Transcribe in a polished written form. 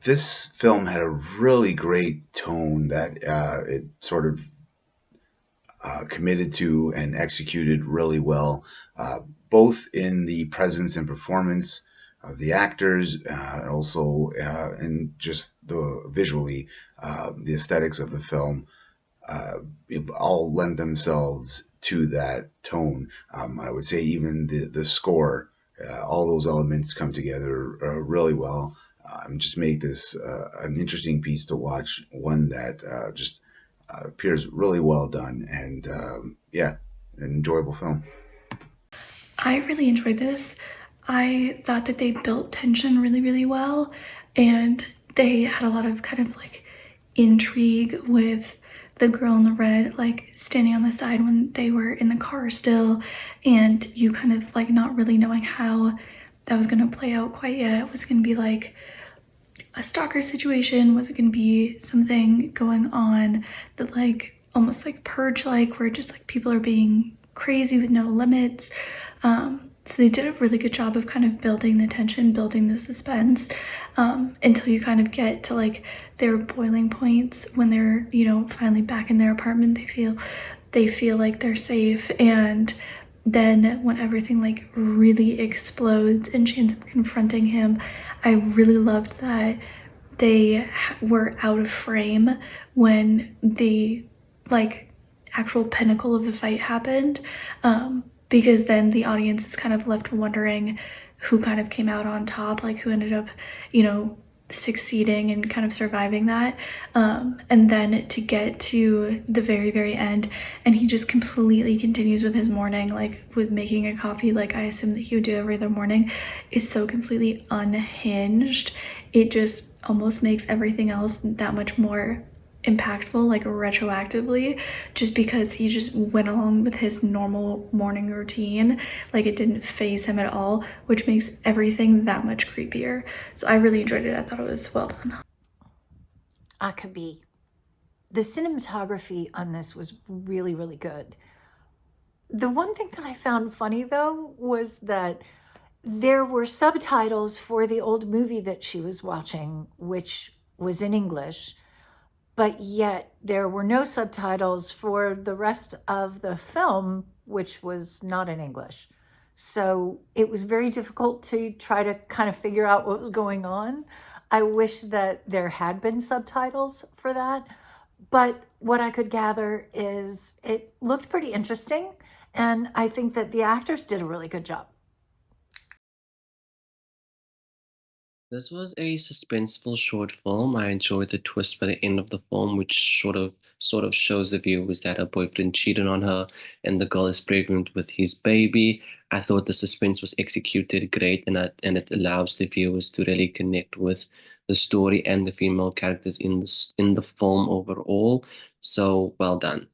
this film had a really great tone that it sort of committed to and executed really well, uh, both in the presence and performance of the actors, and also in just the visually, the aesthetics of the film. Uh, all lend themselves to that tone. I would say even the score, all those elements come together really well. Just make this an interesting piece to watch. One that just appears really well done, and yeah, an enjoyable film. I really enjoyed this. I thought that they built tension really, really well, and they had a lot of kind of like intrigue with the girl in the red, like standing on the side when they were in the car still, and you kind of like not really knowing how that was gonna play out quite yet. Was it gonna be like a stalker situation? Was it gonna be something going on that like almost like purge like where just like people are being crazy with no limits? So they did a really good job of kind of building the tension, building the suspense, until you kind of get to like their boiling points when they're, you know, finally back in their apartment. They feel like they're safe, and then when everything like really explodes and she ends up confronting him, I really loved that they were out of frame when the like actual pinnacle of the fight happened, because then the audience is kind of left wondering who kind of came out on top, like who ended up, you know, succeeding and kind of surviving that. And then to get to the very, very end, and he just completely continues with his morning, like with making a coffee, like I assume that he would do every other morning, is so completely unhinged. It just almost makes everything else that much more impactful, like retroactively, just because he just went along with his normal morning routine. Like it didn't phase him at all, which makes everything that much creepier. So I really enjoyed it. I thought it was well done. AKABEI. The cinematography on this was really, really good. The one thing that I found funny though was that there were subtitles for the old movie that she was watching, which was in English, but yet there were no subtitles for the rest of the film, which was not in English. So it was very difficult to try to kind of figure out what was going on. I wish that there had been subtitles for that. But what I could gather is it looked pretty interesting. And I think that the actors did a really good job. This was a suspenseful short film. I enjoyed the twist by the end of the film, which sort of shows the viewers that her boyfriend cheated on her and the girl is pregnant with his baby. I thought the suspense was executed great, and it allows the viewers to really connect with the story and the female characters in the film overall. So well done.